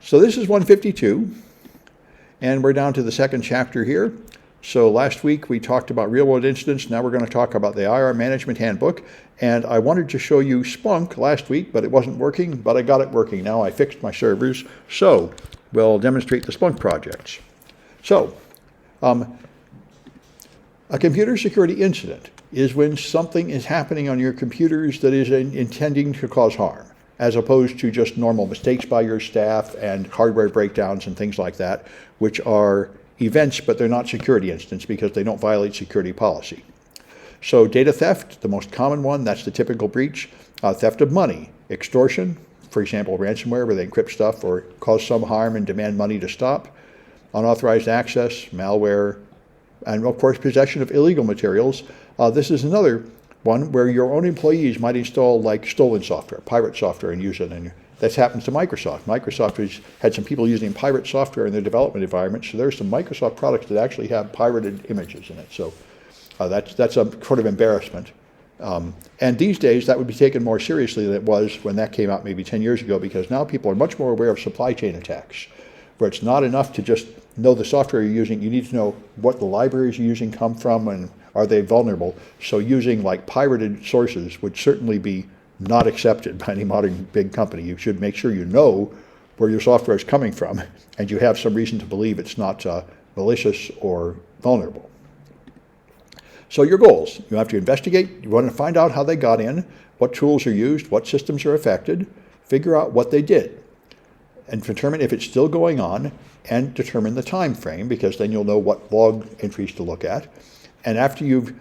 So this is 152, and we're down to the second chapter here. So last week we talked about real-world incidents. Now we're going to talk about the IR Management Handbook. And I wanted to show you Splunk last week, but it wasn't working, but I got it working now. I fixed my servers. So we'll demonstrate the Splunk projects. So a computer security incident is when something is happening on your computers that is intending to cause harm, as opposed to just normal mistakes by your staff and hardware breakdowns and things like that, which are events, but they're not security incidents because they don't violate security policy. So data theft, the most common one, that's the typical breach. Theft of money, extortion, for example, ransomware, where they encrypt stuff or cause some harm and demand money to stop. Unauthorized access, malware, and of course, possession of illegal materials. This is another one where your own employees might install like stolen software, pirate software, and use it. And that happens to Microsoft. Microsoft has had some people using pirate software in their development environment. So there's some Microsoft products that actually have pirated images in it. So that's a sort of embarrassment. And these days, that would be taken more seriously than it was when that came out maybe 10 years ago, because now people are much more aware of supply chain attacks, where it's not enough to just know the software you're using. You need to know what the libraries you're using come from and are they vulnerable. So using like pirated sources would certainly be not accepted by any modern big company. You should make sure you know where your software is coming from and you have some reason to believe it's not malicious or vulnerable. So your goals, you have to investigate, you want to find out how they got in, what tools are used, what systems are affected, figure out what they did, and determine if it's still going on, and determine the time frame, because then you'll know what log entries to look at. And after you've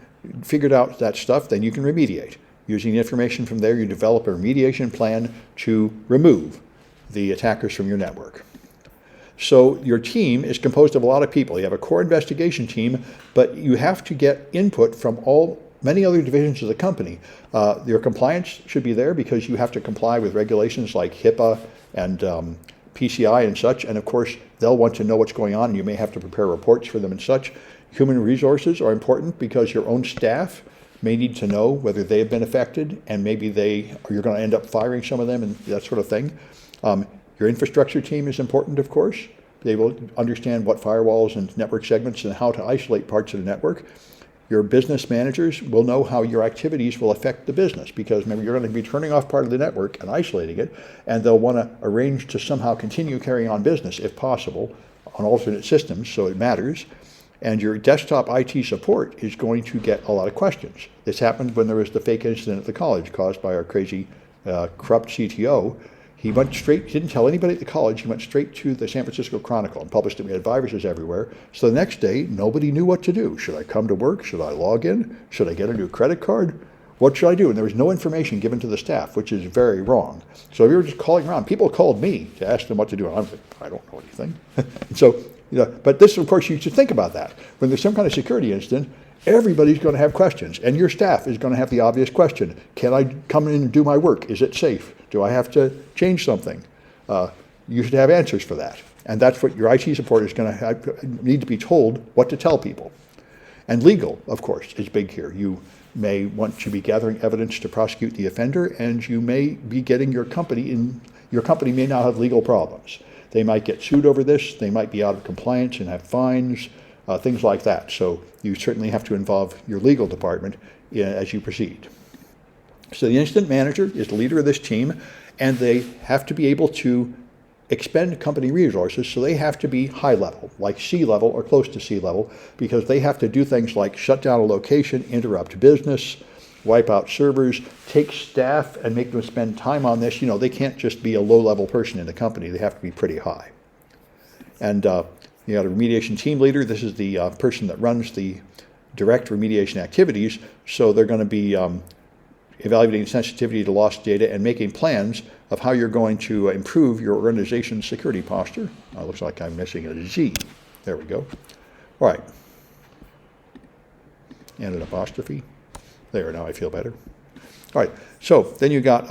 figured out that stuff, then you can remediate. Using the information from there, you develop a remediation plan to remove the attackers from your network. So your team is composed of a lot of people. You have a core investigation team, but you have to get input from many other divisions of the company. Your compliance should be there because you have to comply with regulations like HIPAA and PCI and such, and of course they'll want to know what's going on and you may have to prepare reports for them and such. Human resources are important because your own staff may need to know whether they have been affected and maybe you're going to end up firing some of them and that sort of thing. Your infrastructure team is important, of course. They will understand what firewalls and network segments and how to isolate parts of the network. Your business managers will know how your activities will affect the business because remember, you're going to be turning off part of the network and isolating it, and they'll want to arrange to somehow continue carrying on business, if possible, on alternate systems, so it matters. And your desktop IT support is going to get a lot of questions. This happened when there was the fake incident at the college caused by our crazy, corrupt CTO. He went straight, he didn't tell anybody at the college, he went straight to the San Francisco Chronicle and published it. We had viruses everywhere. So the next day, nobody knew what to do. Should I come to work? Should I log in? Should I get a new credit card? What should I do? And there was no information given to the staff, which is very wrong. So we were just calling around. People called me to ask them what to do. And I was like, I don't know anything. And so, but this, of course, you should think about that. When there's some kind of security incident, everybody's going to have questions. And your staff is going to have the obvious question. Can I come in and do my work? Is it safe? Do I have to change something? You should have answers for that. And that's what your IT support is going to need to be told what to tell people. And legal, of course, is big here. You may want to be gathering evidence to prosecute the offender, and you may be getting your company may now have legal problems. They might get sued over this. They might be out of compliance and have fines, things like that. So you certainly have to involve your legal department as you proceed. So the incident manager is the leader of this team, and they have to be able to expend company resources, so they have to be high level, like sea level or close to sea level, because they have to do things like shut down a location, interrupt business, wipe out servers, take staff and make them spend time on this. They can't just be a low-level person in the company. They have to be pretty high. And you got a remediation team leader. This is the person that runs the direct remediation activities, so they're going to be evaluating sensitivity to lost data and making plans of how you're going to improve your organization's security posture. Looks like I'm missing a Z. There we go. All right. And an apostrophe. There, now I feel better. All right, so then you got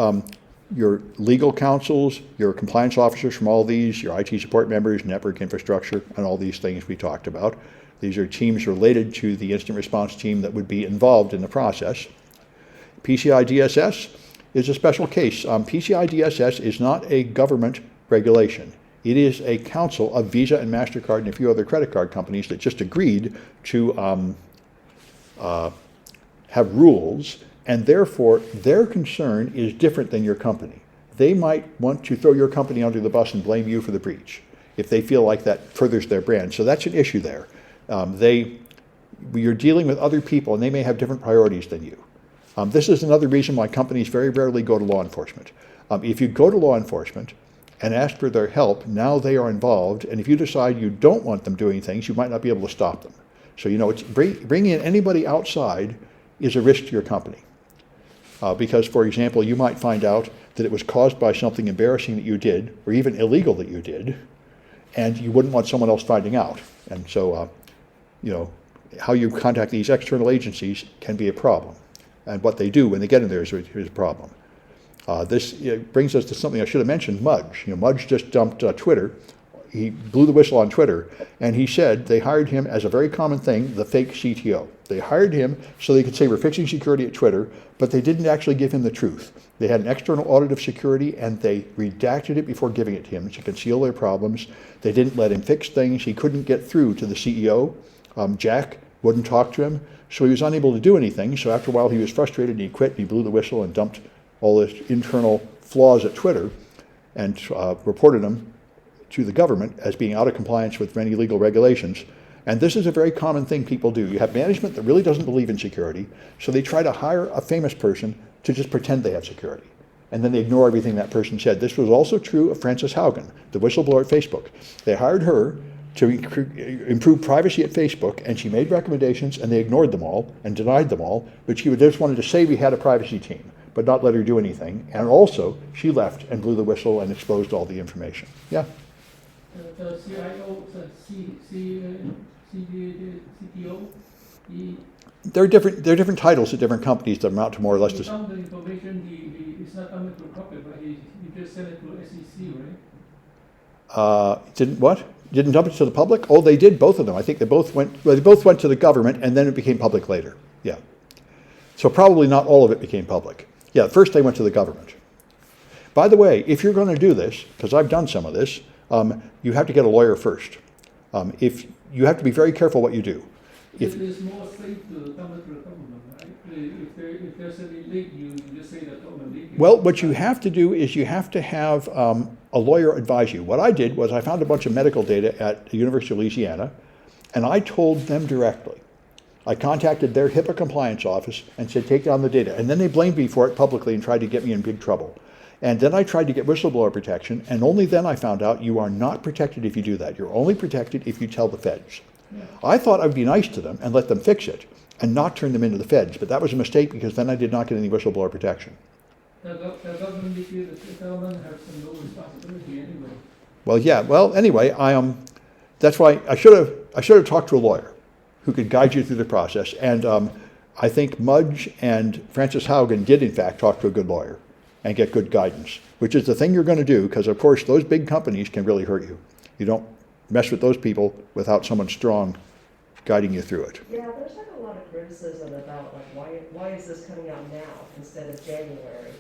your legal counsels, your compliance officers from all these, your IT support members, network infrastructure, and all these things we talked about. These are teams related to the incident response team that would be involved in the process. PCI DSS is a special case. PCI DSS is not a government regulation. It is a council of Visa and MasterCard and a few other credit card companies that just agreed to have rules, and therefore their concern is different than your company. They might want to throw your company under the bus and blame you for the breach if they feel like that furthers their brand. So that's an issue there. You're dealing with other people, and they may have different priorities than you. This is another reason why companies very rarely go to law enforcement. If you go to law enforcement and ask for their help, now they are involved, and if you decide you don't want them doing things, you might not be able to stop them. So, bringing in anybody outside is a risk to your company. Because, for example, you might find out that it was caused by something embarrassing that you did, or even illegal that you did, and you wouldn't want someone else finding out. And so, how you contact these external agencies can be a problem. And what they do when they get in there is a problem. This brings us to something I should have mentioned, Mudge. Mudge just dumped Twitter. He blew the whistle on Twitter, and he said they hired him as a very common thing, the fake CTO. They hired him so they could say we're fixing security at Twitter, but they didn't actually give him the truth. They had an external audit of security, and they redacted it before giving it to him to conceal their problems. They didn't let him fix things. He couldn't get through to the CEO. Jack wouldn't talk to him, so he was unable to do anything. So after a while, he was frustrated, and he quit, and he blew the whistle and dumped all his internal flaws at Twitter and reported them to the government as being out of compliance with many legal regulations. And this is a very common thing people do. You have management that really doesn't believe in security, so they try to hire a famous person to just pretend they have security. And then they ignore everything that person said. This was also true of Frances Haugen, the whistleblower at Facebook. They hired her to improve privacy at Facebook, and she made recommendations, and they ignored them all and denied them all, but she just wanted to say we had a privacy team, but not let her do anything. And also, she left and blew the whistle and exposed all the information. Yeah? The CIO, CTO, They're different titles at different companies that amount to more or less he the found the information, it's not coming to the public, but he just sent it to SEC, right? Didn't what? Didn't dump it to the public? Oh, they did, both of them. I think they both went to the government, and then it became public later. Yeah. So probably not all of it became public. Yeah, first they went to the government. By the way, if you're going to do this, because I've done some of this, you have to get a lawyer first. If you have to be very careful what you do. It is more safe to dump it to the government, right? If there's any leak, you just say the government leaked. Well, what you have to do is you have to have a lawyer advise you. What I did was I found a bunch of medical data at the University of Louisiana, and I told them directly. I contacted their HIPAA compliance office and said, take down the data. And then they blamed me for it publicly and tried to get me in big trouble. And then I tried to get whistleblower protection, and only then I found out you are not protected if you do that. You're only protected if you tell the feds. Yeah. I thought I'd be nice to them and let them fix it and not turn them into the feds, but that was a mistake because then I did not get any whistleblower protection. The government has no responsibility anyway. Well, yeah. Well, anyway, that's why I should have talked to a lawyer who could guide you through the process. And I think Mudge and Frances Haugen did, in fact, talk to a good lawyer and get good guidance, which is the thing you're going to do, because, of course, those big companies can really hurt you. You don't mess with those people without someone strong guiding you through it. Yeah, there's like a lot of criticism about why is this coming out now instead of January?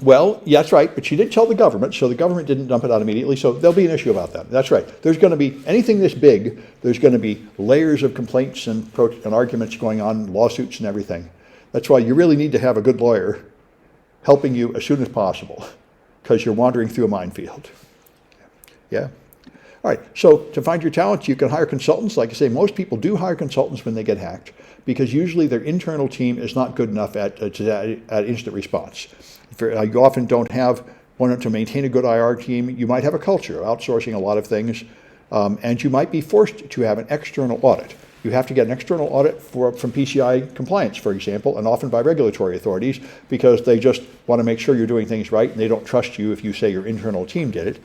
Well, yeah, that's right, but she did tell the government, so the government didn't dump it out immediately, so there'll be an issue about that. That's right. There's going to be, anything this big, there's going to be layers of complaints and arguments going on, lawsuits and everything. That's why you really need to have a good lawyer helping you as soon as possible, because you're wandering through a minefield. Yeah? All right, so to find your talent, you can hire consultants. Like I say, most people do hire consultants when they get hacked, because usually their internal team is not good enough at instant response. You often don't have one to maintain a good IR team. You might have a culture of outsourcing a lot of things, and you might be forced to have an external audit. You have to get an external audit from PCI compliance, for example, and often by regulatory authorities, because they just want to make sure you're doing things right, and they don't trust you if you say your internal team did it.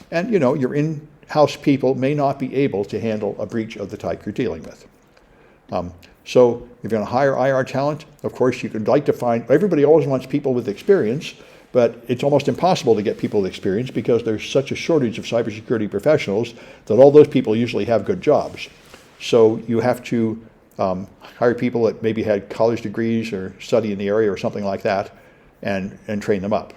And your in-house people may not be able to handle a breach of the type you're dealing with. So if you're going to hire IR talent, of course, you could like to find, everybody always wants people with experience, but it's almost impossible to get people with experience because there's such a shortage of cybersecurity professionals that all those people usually have good jobs. So you have to hire people that maybe had college degrees or study in the area or something like that and train them up.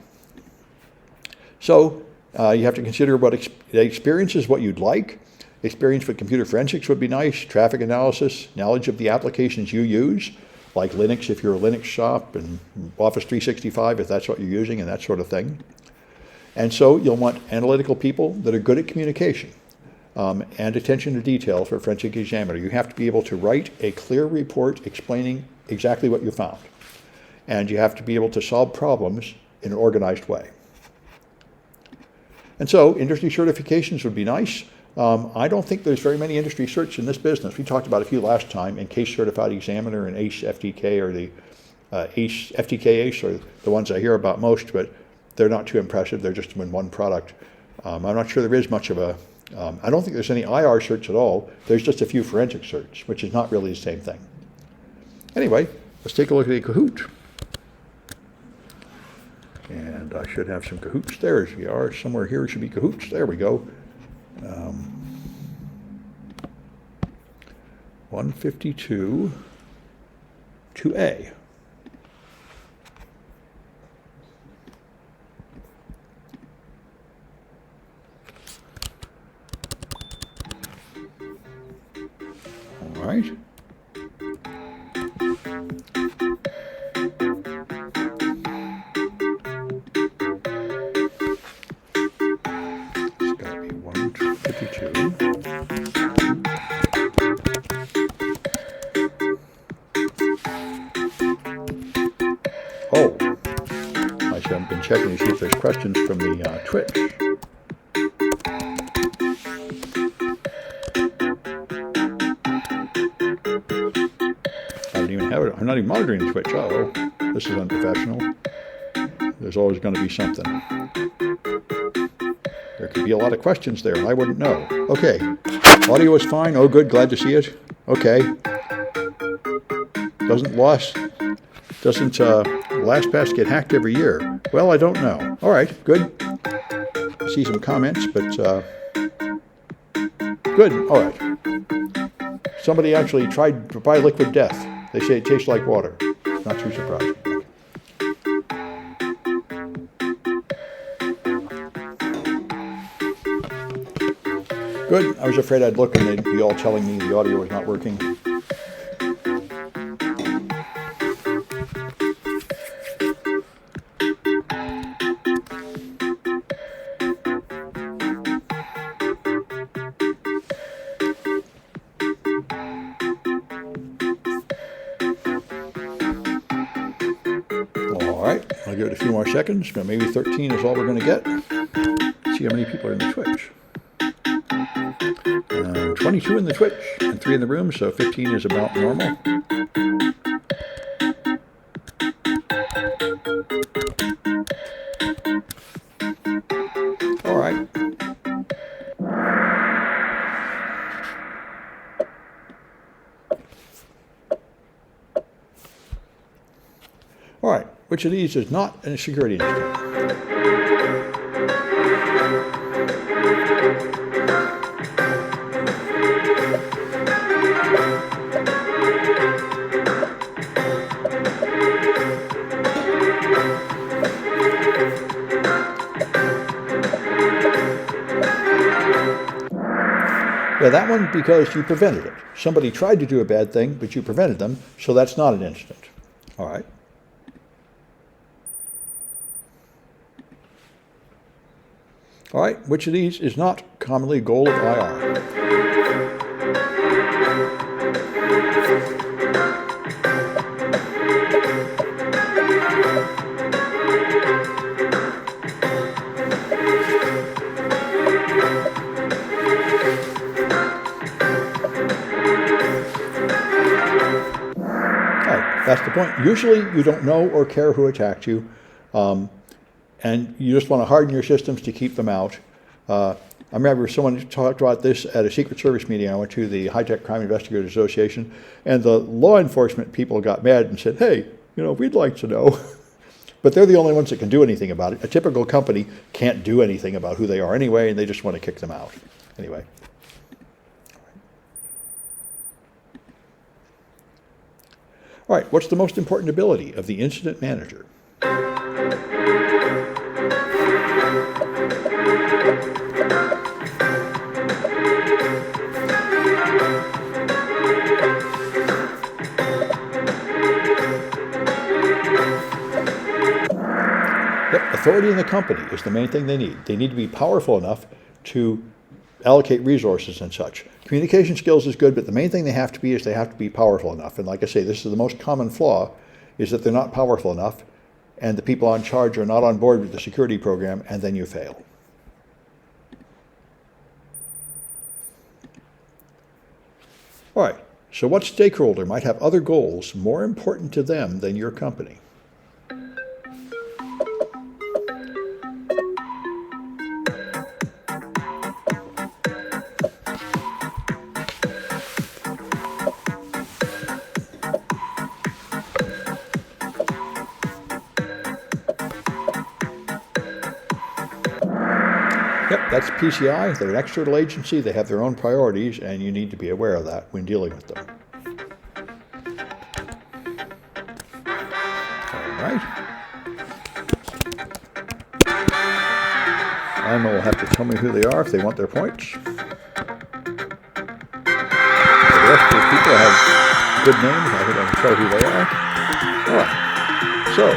So You have to consider what experience is what you'd like. Experience with computer forensics would be nice. Traffic analysis, knowledge of the applications you use, like Linux if you're a Linux shop, and Office 365 if that's what you're using, and that sort of thing. And so you'll want analytical people that are good at communication and attention to detail for a forensic examiner. You have to be able to write a clear report explaining exactly what you found. And you have to be able to solve problems in an organized way. And so industry certifications would be nice. I don't think there's very many industry certs in this business. We talked about a few last time, and Case Certified Examiner and ACE FTK or the FTK ACE are the ones I hear about most, but they're not too impressive. They're just in one product. I'm not sure there is much of a, I don't think there's any IR certs at all. There's just a few forensic certs, which is not really the same thing. Anyway, let's take a look at the Kahoot. And I should have some Kahoots. There we are. Somewhere here should be Kahoots. There we go. 152 2A. All right. It's got to be 152. Oh, I haven't been checking to see if there's questions from the Twitch. I don't even have it. I'm not even monitoring Twitch. Uh-oh, this is unprofessional. There's always going to be something. There could be a lot of questions there, and I wouldn't know. Okay, audio is fine. Oh, good. Glad to see it. Okay. Doesn't LastPass get hacked every year? Well, I don't know. All right, good. I see some comments, but good. All right. Somebody actually tried to buy Liquid Death. They say it tastes like water. Not too surprising. Good. I was afraid I'd look and they'd be all telling me the audio was not working. All right, I'll give it a few more seconds, but maybe 13 is all we're going to get. See how many people are in the Twitch. 22 in the Twitch and 3 in the room, so 15 is about normal. All right. All right, which of these is not a security incident? Yeah, that one because you prevented it. Somebody tried to do a bad thing, but you prevented them, so that's not an incident. All right. All right, which of these is not commonly a goal of IR? That's the point. Usually you don't know or care who attacked you, and you just want to harden your systems to keep them out. I remember someone talked about this at a Secret Service meeting I went to, the High Tech Crime Investigators Association, and the law enforcement people got mad and said, hey, we'd like to know. But they're the only ones that can do anything about it. A typical company can't do anything about who they are anyway, and they just want to kick them out. Anyway. All right, what's the most important ability of the incident manager? authority in the company is the main thing they need. They need to be powerful enough to allocate resources and such. Communication skills is good, but the main thing they have to be is they have to be powerful enough. And like I say, this is the most common flaw, is that they're not powerful enough, and the people in charge are not on board with the security program, and then you fail. All right, so what stakeholder might have other goals more important to them than your company? Yep, that's PCI. They're an external agency. They have their own priorities, and you need to be aware of that when dealing with them. All right. And will have to tell me who they are if they want their points. The rest of the people have good names. I think I can tell who they are. All right. So,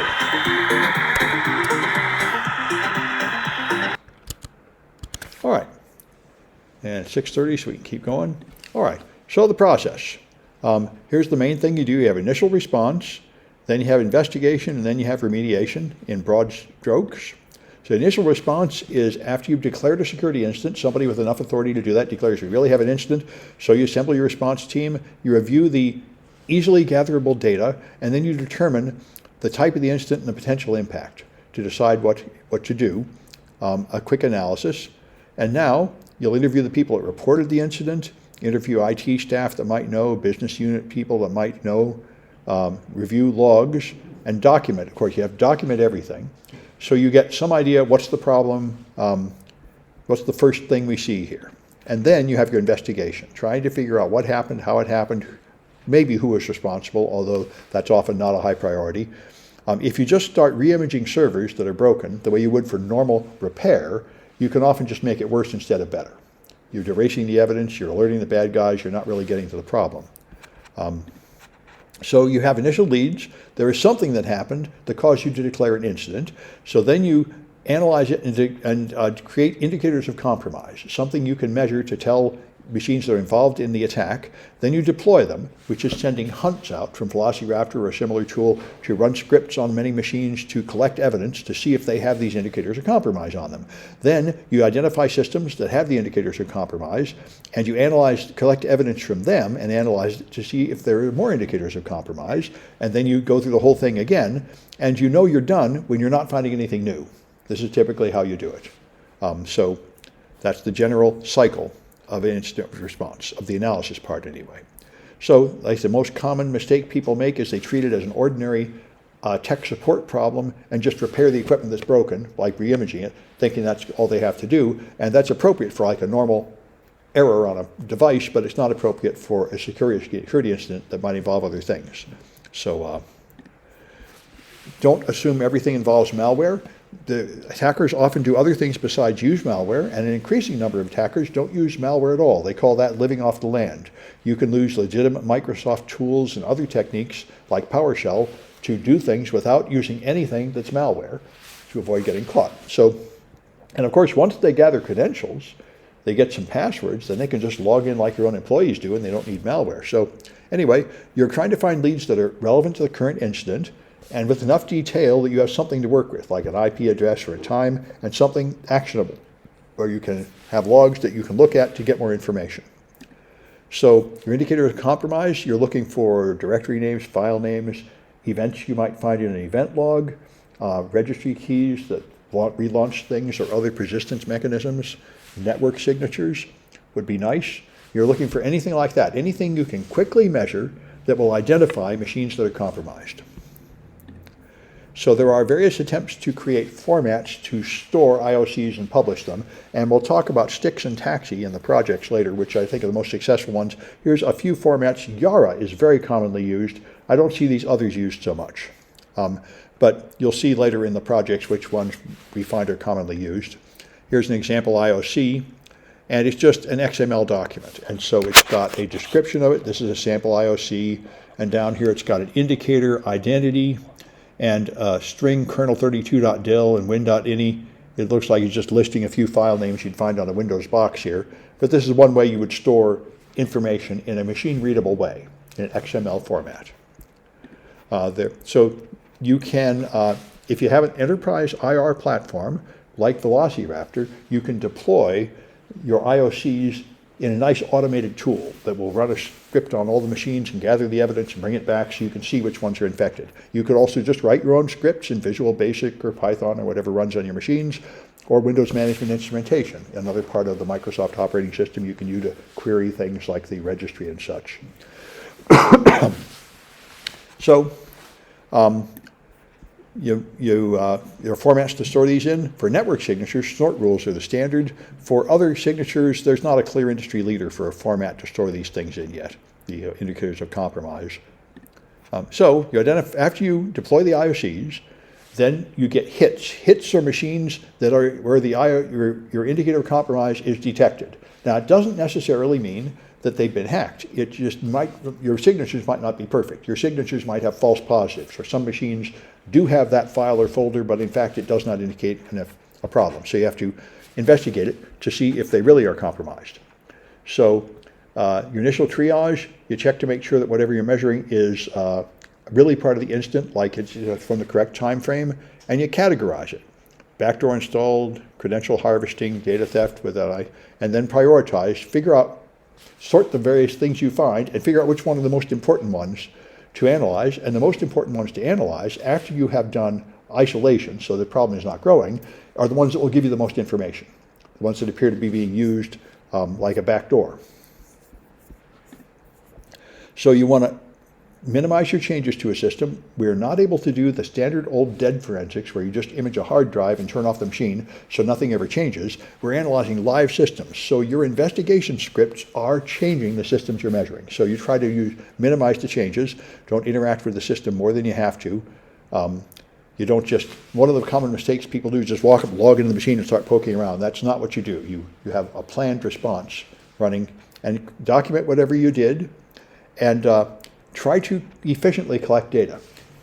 all right, and 6:30, so we can keep going. All right, so the process. Here's the main thing you do. You have initial response, then you have investigation, and then you have remediation in broad strokes. So initial response is after you've declared a security incident, somebody with enough authority to do that declares you really have an incident, so you assemble your response team, you review the easily gatherable data, and then you determine the type of the incident and the potential impact to decide what to do, a quick analysis. And now you'll interview the people that reported the incident, interview IT staff that might know, business unit people that might know, review logs, and document. Of course, you have to document everything. So you get some idea what's the problem, what's the first thing we see here. And then you have your investigation, trying to figure out what happened, how it happened, maybe who was responsible, although that's often not a high priority. If you just start re-imaging servers that are broken, the way you would for normal repair, you can often just make it worse instead of better. You're erasing the evidence, you're alerting the bad guys, you're not really getting to the problem. So you have initial leads. There is something that happened that caused you to declare an incident. So then you analyze it and create indicators of compromise, something you can measure to tell machines that are involved in the attack. Then you deploy them, which is sending hunts out from Velociraptor or a similar tool to run scripts on many machines to collect evidence to see if they have these indicators of compromise on them. Then you identify systems that have the indicators of compromise, and you collect evidence from them and analyze it to see if there are more indicators of compromise. And then you go through the whole thing again, and you know you're done when you're not finding anything new. This is typically how you do it. So that's the general cycle of an incident response, of the analysis part anyway. So, like the most common mistake people make is they treat it as an ordinary tech support problem and just repair the equipment that's broken, like re-imaging it, thinking that's all they have to do, and that's appropriate for like a normal error on a device, but it's not appropriate for a security incident that might involve other things. So, don't assume everything involves malware. The attackers often do other things besides use malware, and an increasing number of attackers don't use malware at all. They call that living off the land. You can use legitimate Microsoft tools and other techniques like PowerShell to do things without using anything that's malware to avoid getting caught. So, and of course, once they gather credentials, they get some passwords, then they can just log in like your own employees do, and they don't need malware. So anyway, you're trying to find leads that are relevant to the current incident, and with enough detail that you have something to work with, like an IP address or a time, and something actionable, where you can have logs that you can look at to get more information. So your indicator of compromise, you're looking for directory names, file names, events you might find in an event log, registry keys that relaunch things or other persistence mechanisms, network signatures would be nice. You're looking for anything like that, anything you can quickly measure that will identify machines that are compromised. So there are various attempts to create formats to store IOCs and publish them, and we'll talk about Styx and Taxi in the projects later, which I think are the most successful ones. Here's a few formats. Yara is very commonly used. I don't see these others used so much, but you'll see later in the projects which ones we find are commonly used. Here's an example IOC, and it's just an XML document, and so it's got a description of it. This is a sample IOC, and down here it's got an indicator, identity, And string kernel32.dil and win.ini, it looks like it's just listing a few file names you'd find on a Windows box here. But this is one way you would store information in a machine-readable way, in an XML format. So you can, if you have an enterprise IR platform like Velociraptor, you can deploy your IOCs in a nice automated tool that will run a script on all the machines and gather the evidence and bring it back so you can see which ones are infected. You could also just write your own scripts in Visual Basic or Python or whatever runs on your machines, or Windows Management Instrumentation, another part of the Microsoft operating system you can use to query things like the registry and such. So, there are formats to store these in. For network signatures, snort rules are the standard. For other signatures, there's not a clear industry leader for a format to store these things in yet, the indicators of compromise. So you after you deploy the IOCs, then you get hits. Hits are machines that are where your indicator of compromise is detected. Now, it doesn't necessarily mean that they've been hacked. It just might, your signatures might not be perfect. Your signatures might have false positives, or some machines do have that file or folder, but in fact it does not indicate a problem. So you have to investigate it to see if they really are compromised. So your initial triage, you check to make sure that whatever you're measuring is really part of the incident, like it's from the correct time frame, and you categorize it. Backdoor installed, credential harvesting, data theft without, and then prioritize, sort the various things you find and figure out which one are the most important ones to analyze. And the most important ones to analyze after you have done isolation, so the problem is not growing, are the ones that will give you the most information, the ones that appear to be being used like a backdoor. So you want to minimize your changes to a system. We are not able to do the standard old dead forensics where you just image a hard drive and turn off the machine so nothing ever changes. We're analyzing live systems. So your investigation scripts are changing the systems you're measuring. So you try to minimize the changes. Don't interact with the system more than you have to. You don't just, one of the common mistakes people do is just walk up, log into the machine and start poking around. That's not what you do. You have a planned response running and document whatever you did and try to efficiently collect data.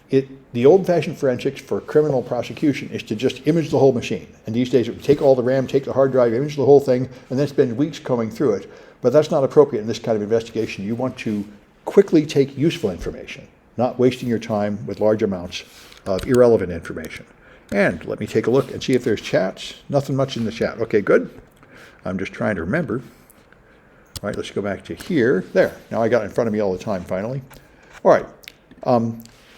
The old-fashioned forensics for criminal prosecution is to just image the whole machine. And these days it would take all the RAM, take the hard drive, image the whole thing, and then spend weeks combing through it. But that's not appropriate in this kind of investigation. You want to quickly take useful information, not wasting your time with large amounts of irrelevant information. And let me take a look and see if there's chats. Nothing much in the chat. Okay, good. I'm just trying to remember. All right, let's go back to here. There. Now I got it in front of me all the time, finally. All right.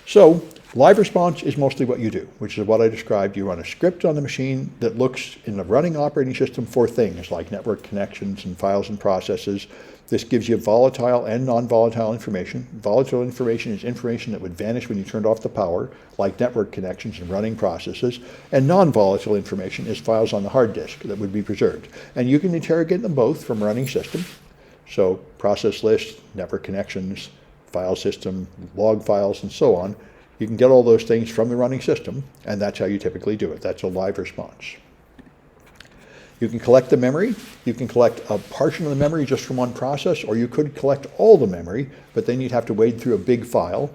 So live response is mostly what you do, which is what I described. You run a script on the machine that looks in the running operating system for things like network connections and files and processes. This gives you volatile and non-volatile information. Volatile information is information that would vanish when you turned off the power, like network connections and running processes. And non-volatile information is files on the hard disk that would be preserved. And you can interrogate them both from running system. So process lists, network connections, file system, log files, and so on. You can get all those things from the running system, and that's how you typically do it. That's a live response. You can collect the memory. You can collect a portion of the memory just from one process, or you could collect all the memory, but then you'd have to wade through a big file.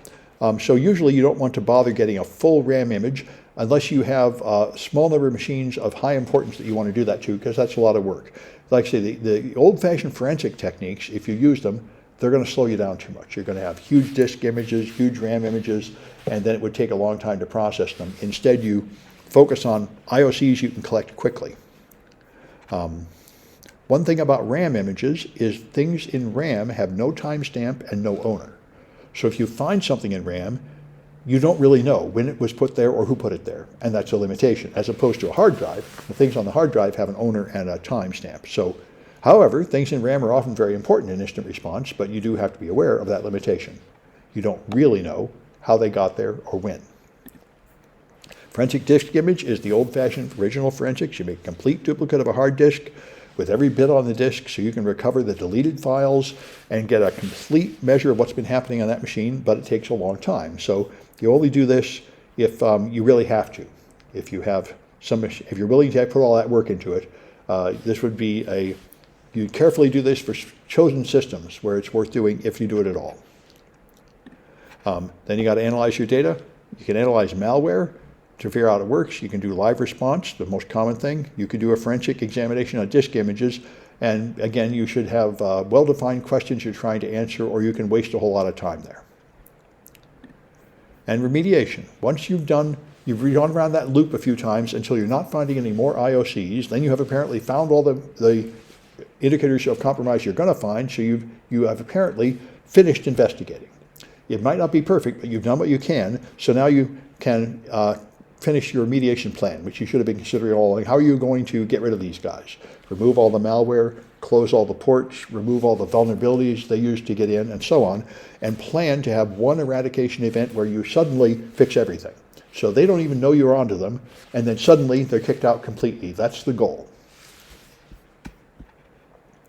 So usually you don't want to bother getting a full RAM image unless you have a small number of machines of high importance that you want to do that to, because that's a lot of work. Like I say, the old-fashioned forensic techniques, if you use them, they're going to slow you down too much. You're going to have huge disk images, huge RAM images, and then it would take a long time to process them. Instead, you focus on IOCs you can collect quickly. One thing about RAM images is things in RAM have no timestamp and no owner. So if you find something in RAM, you don't really know when it was put there or who put it there, and that's a limitation. As opposed to a hard drive, the things on the hard drive have an owner and a timestamp. So, however, things in RAM are often very important in instant response, but you do have to be aware of that limitation. You don't really know how they got there or when. Forensic disk image is the old-fashioned original forensics. You make a complete duplicate of a hard disk with every bit on the disk so you can recover the deleted files and get a complete measure of what's been happening on that machine, but it takes a long time. So you only do this if you really have to. If you're willing to put all that work into it, this would be you carefully do this for chosen systems where it's worth doing if you do it at all. Then you got to analyze your data. You can analyze malware to figure out how it works. You can do live response, the most common thing. You can do a forensic examination on disk images. And again, you should have well-defined questions you're trying to answer, or you can waste a whole lot of time there. And remediation. Once you've gone around that loop a few times until you're not finding any more IOCs, then you have apparently found all the indicators of compromise you're going to find, so you have apparently finished investigating. It might not be perfect, but you've done what you can, so now you can finish your remediation plan, which you should have been considering all along. How are you going to get rid of these guys? Remove all the malware, close all the ports, remove all the vulnerabilities they used to get in, and so on, and plan to have one eradication event where you suddenly fix everything. So they don't even know you're onto them, and then suddenly they're kicked out completely. That's the goal.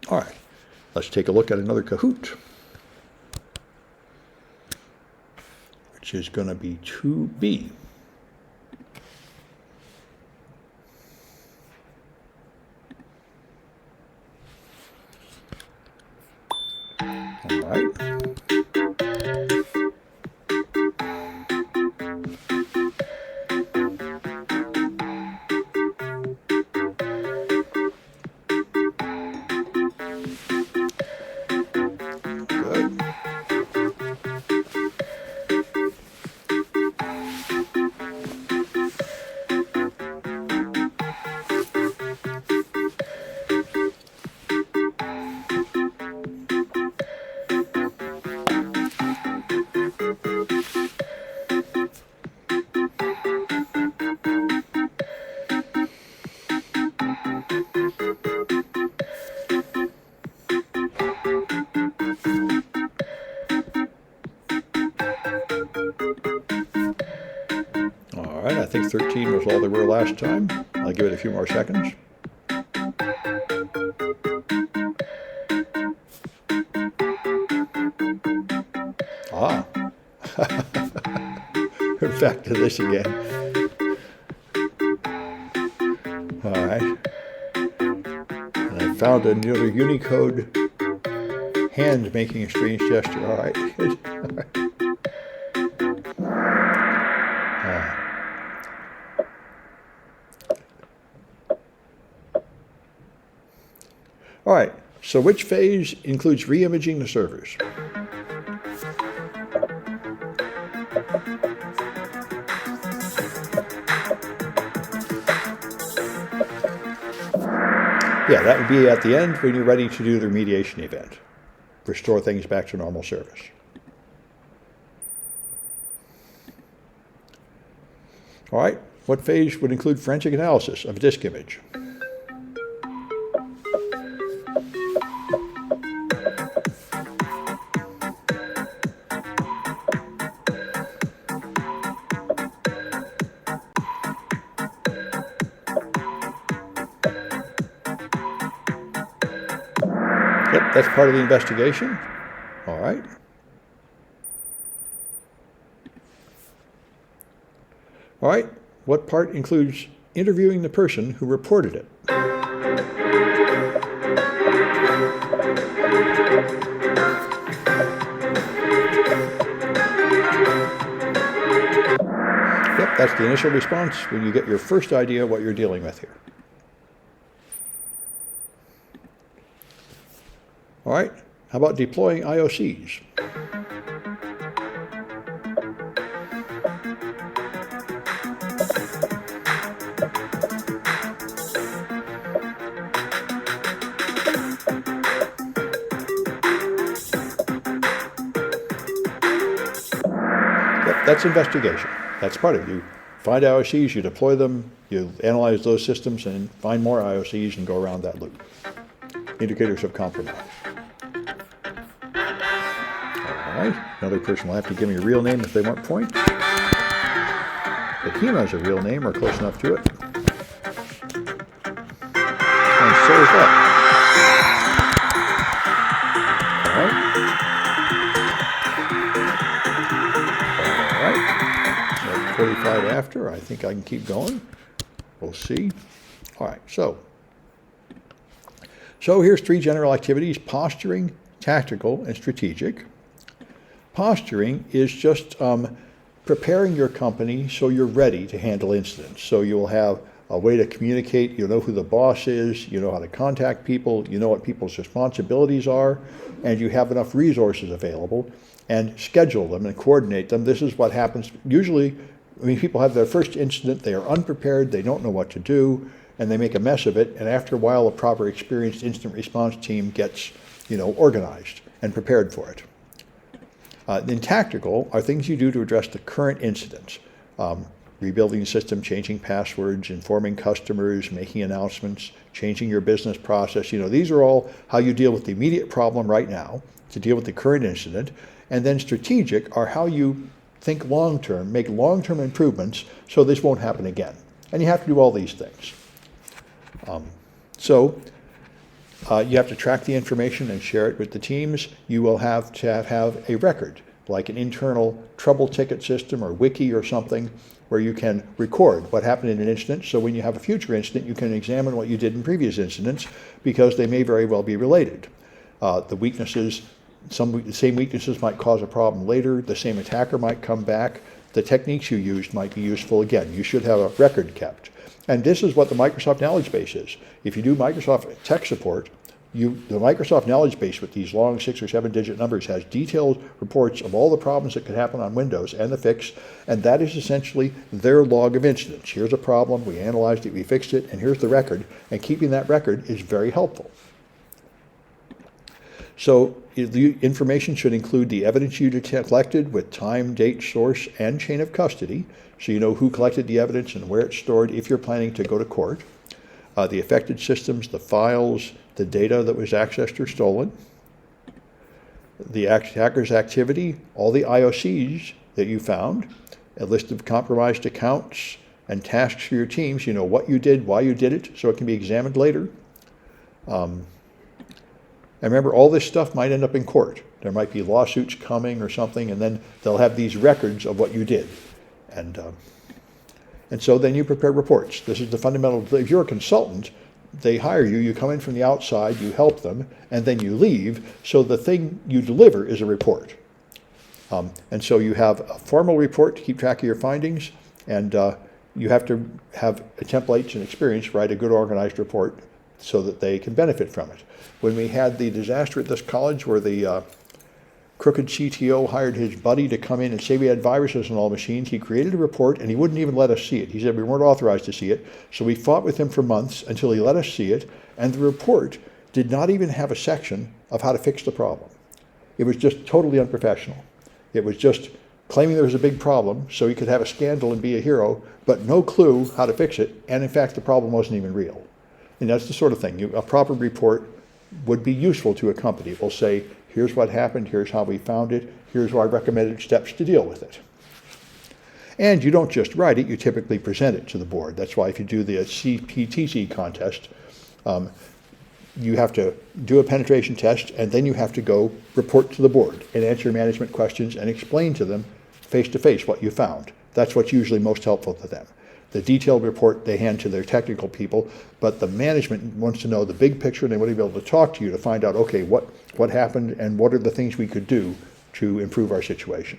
All right, let's take a look at another Kahoot, which is going to be 2B. All right. Good. All right, I think 13 was all there were last time. I'll give it a few more seconds. Ah, we're back to this again. All right, and I found another Unicode hand making a strange gesture. All right, good. All right. All right, so which phase includes re-imaging the servers? Yeah, that would be at the end when you're ready to do the remediation event. Restore things back to normal service. All right, what phase would include forensic analysis of a disk image? Yep, that's part of the investigation. All right. All right, what part includes interviewing the person who reported it? Yep, that's the initial response when you get your first idea of what you're dealing with here. All right, how about deploying IOCs? Yep, that's investigation. That's part of it. You find IOCs, you deploy them, you analyze those systems and find more IOCs and go around that loop. Indicators of compromise. All right, another person will have to give me a real name if they want points. Bahima is a real name or close enough to it. And so is that. All right. 45 after, I think I can keep going. We'll see. All right, so here's three general activities: posturing, tactical, and strategic. Posturing is just preparing your company so you're ready to handle incidents. So you'll have a way to communicate, you know who the boss is, you know how to contact people, you know what people's responsibilities are, and you have enough resources available, and schedule them and coordinate them. This is what happens usually when people have their first incident. They are unprepared, they don't know what to do, and they make a mess of it, and after a while a proper experienced incident response team gets, organized and prepared for it. Then tactical are things you do to address the current incidents. Rebuilding the system, changing passwords, informing customers, making announcements, changing your business process. These are all how you deal with the immediate problem right now to deal with the current incident. And then strategic are how you think long-term, make long-term improvements so this won't happen again. And you have to do all these things. You have to track the information and share it with the teams. You will have to have a record, like an internal trouble ticket system or wiki or something, where you can record what happened in an incident, so when you have a future incident, you can examine what you did in previous incidents, because they may very well be related. The weaknesses, the same weaknesses might cause a problem later, the same attacker might come back, the techniques you used might be useful again. You should have a record kept. And this is what the Microsoft Knowledge Base is. If you do Microsoft tech support, the Microsoft Knowledge Base with these long 6 or 7 digit numbers has detailed reports of all the problems that could happen on Windows and the fix, and that is essentially their log of incidents. Here's a problem, we analyzed it, we fixed it, and here's the record, and keeping that record is very helpful. So the information should include the evidence you collected with time, date, source, and chain of custody, so you know who collected the evidence and where it's stored if you're planning to go to court. The affected systems, the files, the data that was accessed or stolen, the attacker's activity, all the IOCs that you found, a list of compromised accounts and tasks for your teams. You know what you did, why you did it, so it can be examined later. And remember, all this stuff might end up in court. There might be lawsuits coming or something, and then they'll have these records of what you did. And so then you prepare reports. This is the fundamental. If you're a consultant, they hire you, you come in from the outside, you help them, and then you leave. So the thing you deliver is a report. And so you have a formal report to keep track of your findings, and you have to have templates and experience write a good organized report so that they can benefit from it. When we had the disaster at this college where the crooked CTO hired his buddy to come in and say we had viruses on all machines, he created a report and he wouldn't even let us see it. He said we weren't authorized to see it. So we fought with him for months until he let us see it. And the report did not even have a section of how to fix the problem. It was just totally unprofessional. It was just claiming there was a big problem so he could have a scandal and be a hero, but no clue how to fix it. And in fact, the problem wasn't even real. And that's the sort of thing. A proper report would be useful to a company. It will say, here's what happened, here's how we found it, here's our recommended steps to deal with it. And you don't just write it, you typically present it to the board. That's why if you do the CPTC contest, you have to do a penetration test, and then you have to go report to the board and answer management questions and explain to them face-to-face what you found. That's what's usually most helpful to them. The detailed report they hand to their technical people, but the management wants to know the big picture, and they want to be able to talk to you to find out, okay, what happened and what are the things we could do to improve our situation.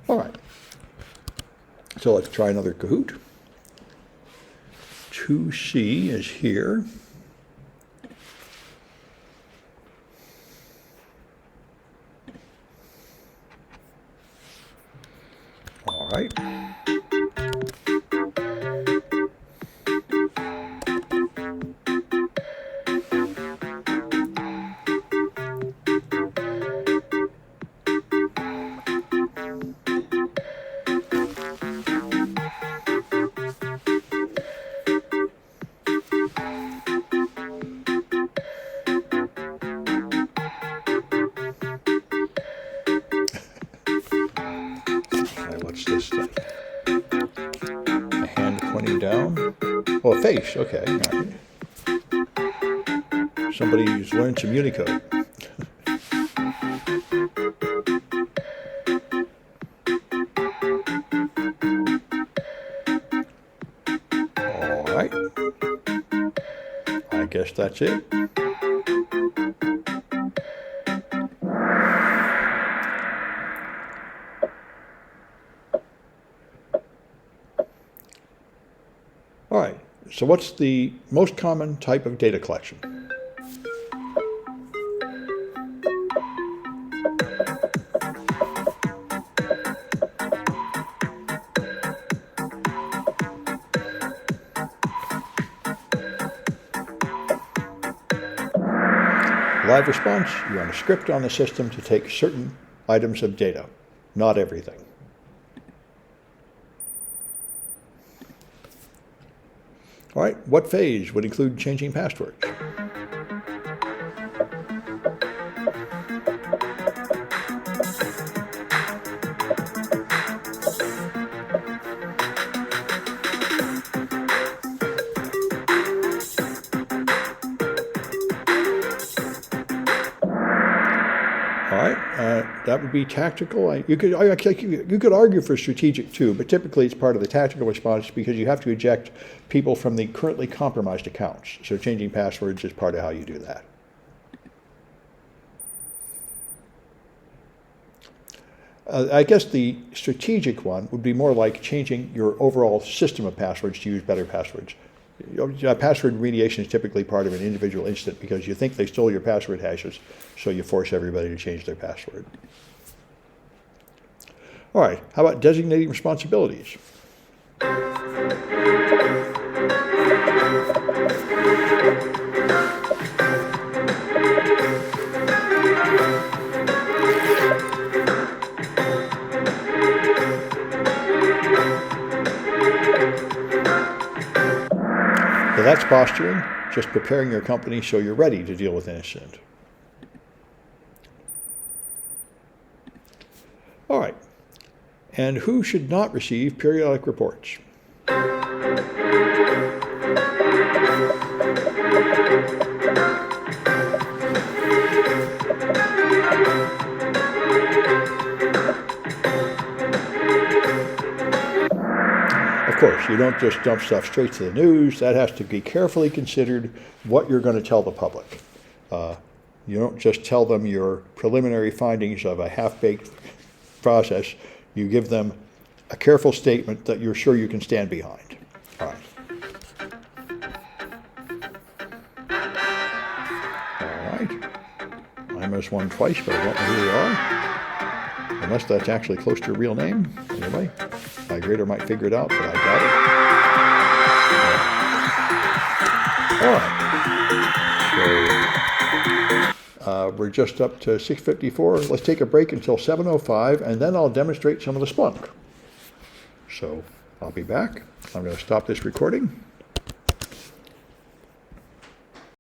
All right. So let's try another Kahoot. 2C is here. All right. What's this thing? A hand pointing down? Oh, a face, okay. All right. Somebody's learned some Unicode. All right. I guess that's it. So what's the most common type of data collection? Live response, you run a script on the system to take certain items of data, not everything. All right, what phase would include changing passwords? All right, that would be tactical. You could argue for strategic too, but typically it's part of the tactical response because you have to eject people from the currently compromised accounts. So changing passwords is part of how you do that. I guess the strategic one would be more like changing your overall system of passwords to use better passwords. Password remediation is typically part of an individual incident because you think they stole your password hashes, so you force everybody to change their password. All right, how about designating responsibilities? So that's posturing, just preparing your company so you're ready to deal with an incident. All right, and who should not receive periodic reports? Of course, you don't just dump stuff straight to the news. That has to be carefully considered what you're going to tell the public. You don't just tell them your preliminary findings of a half-baked process. You give them a careful statement that you're sure you can stand behind. All right. All right. I missed one twice, but I don't know who they are. Unless that's actually close to a real name. Anyway. My grader might figure it out, but I doubt it. All right. So we're just up to 6:54. Let's take a break until 7:05, and then I'll demonstrate some of the Splunk. So I'll be back. I'm going to stop this recording.